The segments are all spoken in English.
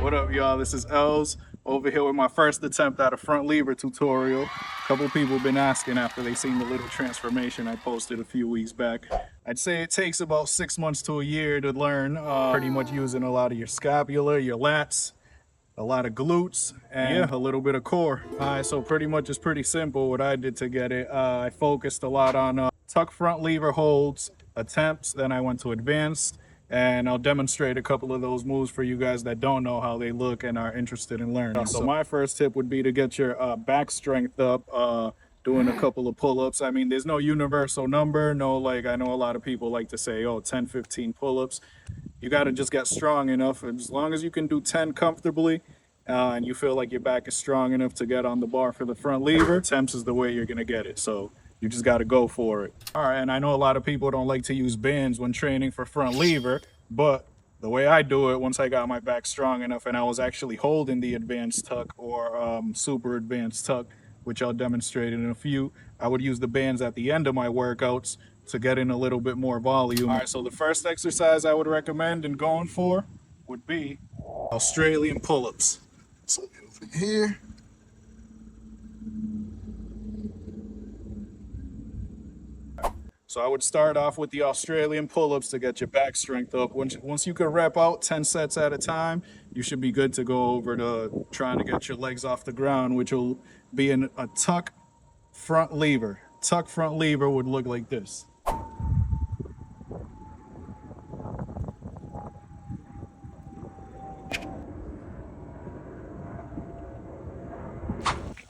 What up, y'all? This is Els over here with my first attempt at a front lever tutorial. A couple people been asking after they seen the little transformation I posted a few weeks back. I'd say it takes about 6 months to a year to learn, pretty much using a lot of your scapula, your lats, a lot of glutes, and a little bit of core. Alright, so pretty much it's pretty simple what I did to get it. I focused a lot on tuck front lever holds, attempts, then I went to advanced, and I'll demonstrate a couple of those moves for you guys that don't know how they look and are interested in learning. So my first tip would be to get your back strength up, doing a couple of pull-ups. I mean, there's no universal number, no, like, I know a lot of people like to say, oh, 10, 15 pull-ups. You got to just get strong enough. As long as you can do 10 comfortably, and you feel like your back is strong enough to get on the bar for the front lever, attempts is the way you're going to get it. So you just got to go for it. All right, and I know a lot of people don't like to use bands when training for front lever, but the way I do it, once I got my back strong enough and I was actually holding the advanced tuck or super advanced tuck, which I'll demonstrate in a few, I would use the bands at the end of my workouts to get in a little bit more volume. All right, so the first exercise I would recommend and going for would be Australian pull-ups. So over here. So I would start off with the Australian pull-ups to get your back strength up. Once you can rep out 10 sets at a time, you should be good to go over to trying to get your legs off the ground, which will be in a tuck front lever. Tuck front lever would look like this.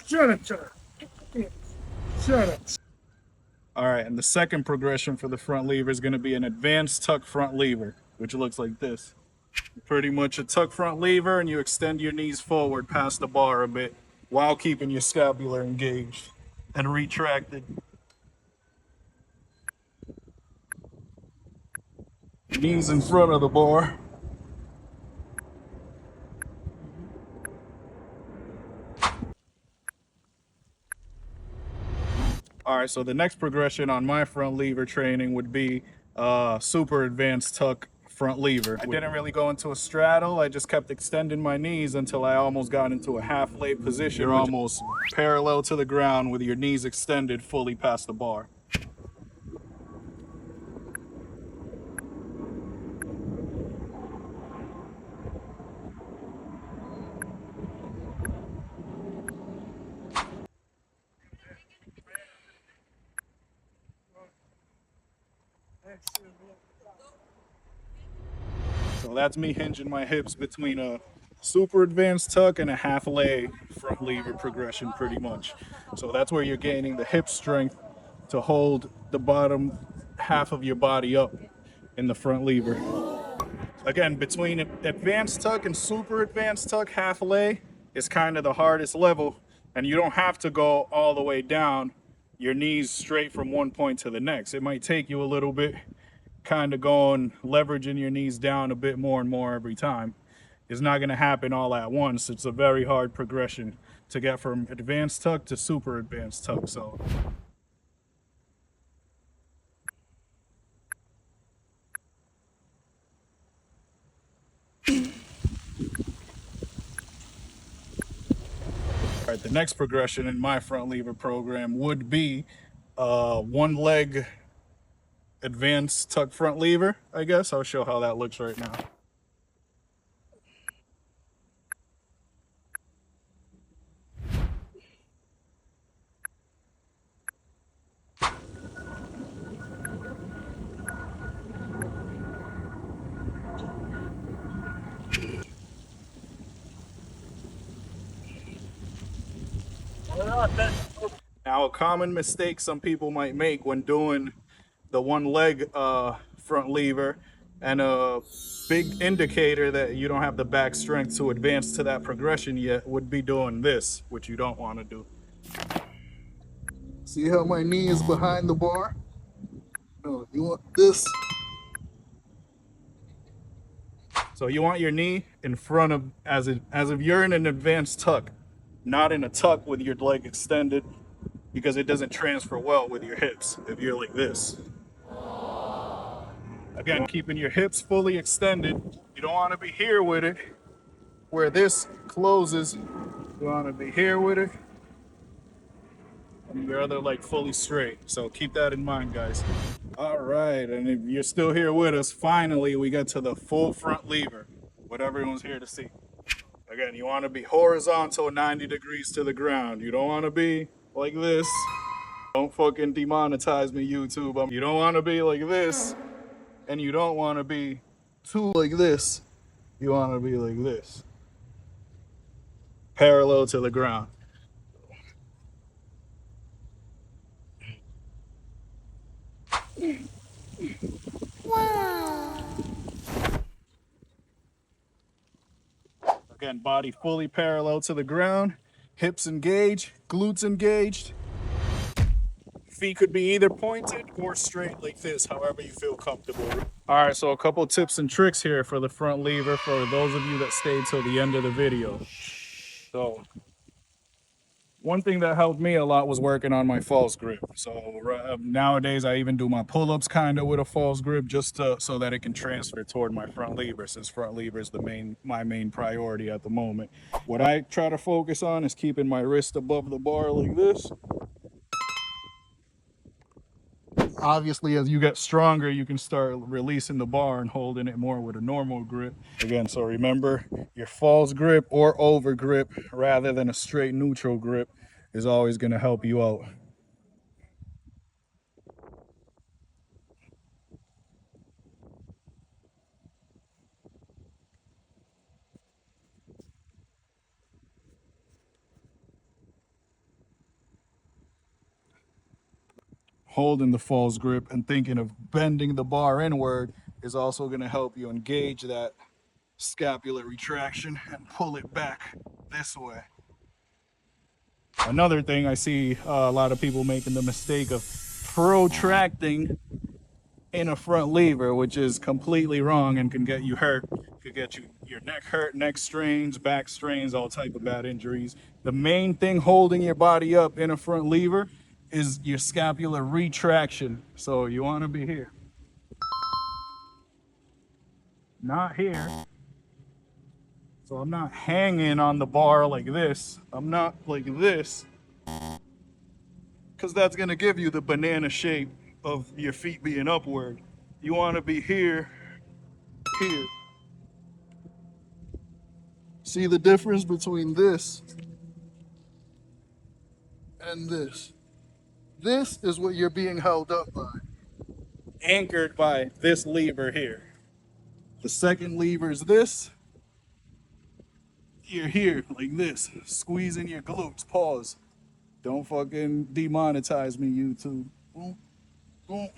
Shut up. All right, and the second progression for the front lever is going to be an advanced tuck front lever, which looks like this. Pretty much a tuck front lever, and you extend your knees forward past the bar a bit while keeping your scapula engaged and retracted. Knees in front of the bar. All right, so the next progression on my front lever training would be super advanced tuck front lever. I didn't really go into a straddle. I just kept extending my knees until I almost got into a half lay position. You're almost parallel to the ground with your knees extended fully past the bar. So that's me hinging my hips between a super advanced tuck and a half lay front lever progression pretty much. So that's where you're gaining the hip strength to hold the bottom half of your body up in the front lever. Again, between advanced tuck and super advanced tuck, half lay is kind of the hardest level, and you don't have to go all the way down your knees straight from one point to the next. It might take you a little bit, kind of going, leveraging your knees down a bit more and more every time. It's not going to happen all at once. It's a very hard progression to get from advanced tuck to super advanced tuck. So all right, the next progression in my front lever program would be one leg advanced tuck front lever, I guess. I'll show how that looks right now. Now, a common mistake some people might make when doing the one leg front lever, and a big indicator that you don't have the back strength to advance to that progression yet, would be doing this, which you don't want to do. See how my knee is behind the bar? No, you want this. So you want your knee in front of, as if you're in an advanced tuck, not in a tuck with your leg extended, because it doesn't transfer well with your hips if you're like this. Again, keeping your hips fully extended. You don't want to be here with it. where this closes, you want to be here with it, and your other leg fully straight. So keep that in mind, guys. All right, and if you're still here with us, finally we get to the full front lever, what everyone's here to see. Again, you want to be horizontal 90 degrees to the ground. You don't want to be like this. Don't fucking demonetize me, YouTube. You don't want to be like this, and you don't want to be too like this. You want to be like this, parallel to the ground. Wow. Again, body fully parallel to the ground, hips engaged, glutes engaged. Feet could be either pointed or straight like this, however you feel comfortable. All right, so a couple tips and tricks here for the front lever for those of you that stayed till the end of the video. So one thing that helped me a lot was working on my false grip. So nowadays I even do my pull-ups kind of with a false grip just so that it can transfer toward my front lever, since front lever is my main priority at the moment. What I try to focus on is keeping my wrist above the bar like this. Obviously, as you get stronger, you can start releasing the bar and holding it more with a normal grip. Again, so remember, your false grip or over grip rather than a straight neutral grip is always going to help you out. Holding the false grip and thinking of bending the bar inward is also going to help you engage that scapular retraction and pull it back this way. Another thing I see a lot of people making the mistake of protracting in a front lever, which is completely wrong and can get you hurt. Could get you your neck hurt, neck strains, back strains, all type of bad injuries. The main thing holding your body up in a front lever is your scapular retraction. So you want to be here, not here. So I'm not hanging on the bar like this. I'm not like this, because that's going to give you the banana shape of your feet being upward. You want to be here, here. See the difference between this and this? This is what you're being held up by, anchored by this lever here. The second lever is this. You're here like this, squeezing your glutes. Pause. Don't fucking demonetize me, YouTube. Boom, boom.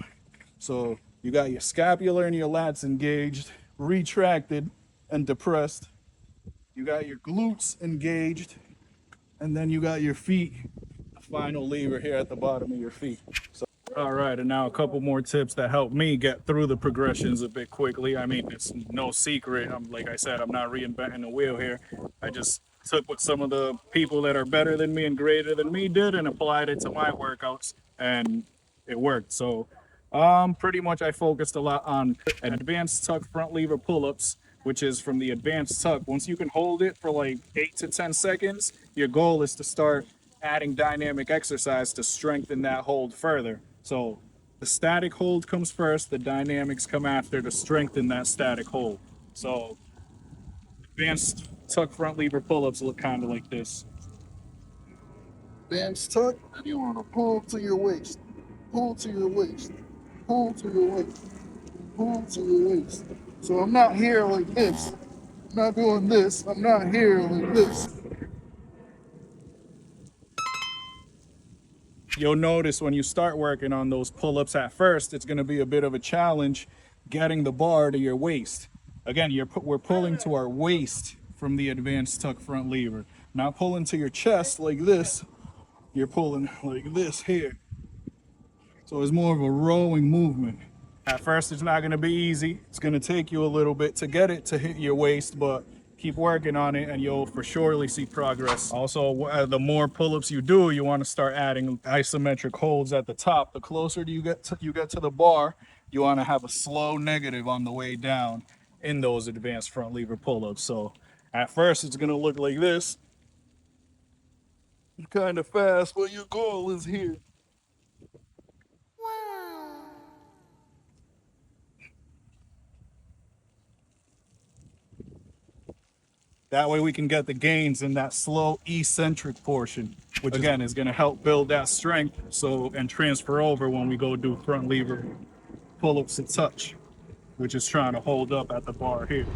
So you got your scapular and your lats engaged, retracted and depressed. You got your glutes engaged, and then you got your feet, the final lever here at the bottom of your feet. So, all right, and now a couple more tips that help me get through the progressions a bit quickly. I mean, it's no secret. Like I said, I'm not reinventing the wheel here. I just took what some of the people that are better than me and greater than me did and applied it to my workouts, and it worked. So pretty much I focused a lot on advanced tuck front lever pull-ups, which is from the advanced tuck. Once you can hold it for like 8 to 10 seconds, your goal is to start adding dynamic exercise to strengthen that hold further. So the static hold comes first, the dynamics come after to strengthen that static hold. So advanced tuck front lever pull-ups look kind of like this. Advanced tuck, and you want to pull to your waist, pull to your waist, pull to your waist, pull to your waist. So I'm not here like this. I'm not doing this. I'm not here like this. You'll notice when you start working on those pull-ups at first, it's going to be a bit of a challenge getting the bar to your waist. Again, we're pulling to our waist from the advanced tuck front lever. Not pulling to your chest like this. You're pulling like this here. So it's more of a rowing movement. At first, it's not going to be easy. It's going to take you a little bit to get it to hit your waist, but keep working on it and you'll for surely see progress. Also, the more pull-ups you do, you want to start adding isometric holds at the top. The closer you get to the bar, you want to have a slow negative on the way down in those advanced front lever pull-ups. So At first, it's gonna look like this, kind of fast, but your goal is here. That way we can get the gains in that slow eccentric portion, which again is gonna help build that strength and transfer over when we go do front lever pull-ups to touch, which is trying to hold up at the bar here.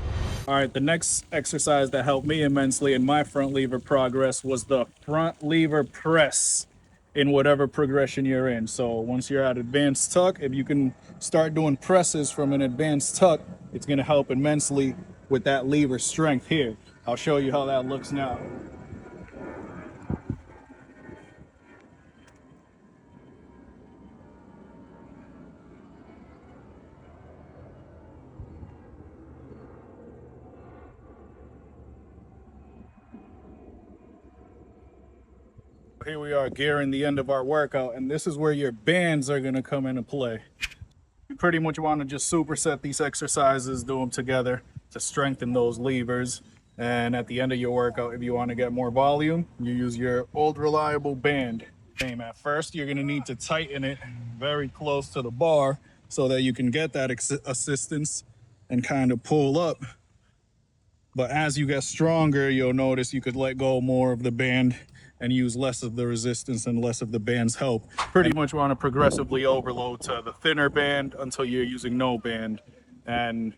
All right, the next exercise that helped me immensely in my front lever progress was the front lever press in whatever progression you're in. So once you're at advanced tuck, if you can start doing presses from an advanced tuck, it's gonna help immensely with that lever strength here. I'll show you how that looks now. Here we are gearing the end of our workout, and this is where your bands are gonna come into play. You pretty much want to just superset these exercises, do them together to strengthen those levers. And at the end of your workout, if you want to get more volume, you use your old reliable band. At first, you're going to need to tighten it very close to the bar so that you can get that assistance and kind of pull up. But as you get stronger, you'll notice you could let go more of the band and use less of the resistance and less of the band's help. Pretty much want to progressively overload to the thinner band until you're using no band. And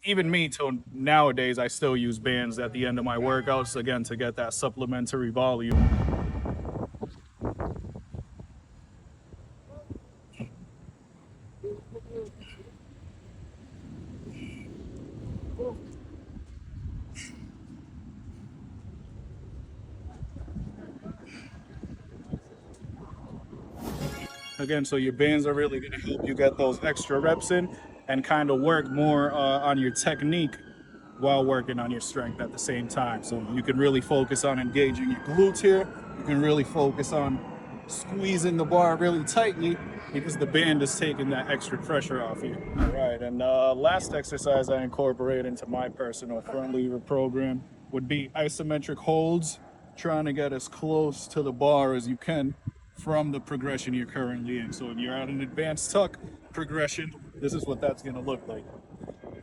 even me, till nowadays, I still use bands at the end of my workouts, again, to get that supplementary volume. Again, so your bands are really going to help you get those extra reps in and kind of work more on your technique while working on your strength at the same time. So you can really focus on engaging your glutes here. You can really focus on squeezing the bar really tightly because the band is taking that extra pressure off you. All right, and last exercise I incorporate into my personal front lever program would be isometric holds, trying to get as close to the bar as you can from the progression you're currently in. So if you're at an advanced tuck progression, this is what that's gonna look like.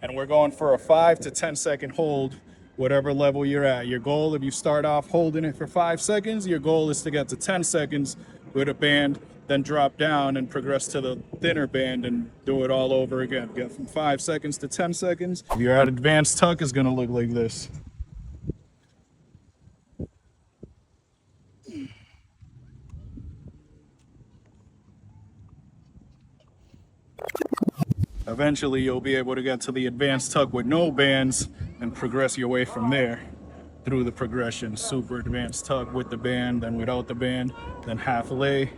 And we're going for a 5 to 10 second hold, whatever level you're at. Your goal, if you start off holding it for 5 seconds, your goal is to get to 10 seconds with a band, then drop down and progress to the thinner band and do it all over again. Get from 5 seconds to 10 seconds. If you're at advanced tuck, it's gonna look like this. Eventually, you'll be able to get to the advanced tuck with no bands and progress your way from there through the progression. Super advanced tuck with the band, then without the band, then half lay,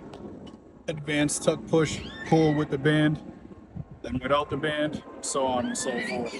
advanced tuck push, pull with the band, then without the band, so on and so forth.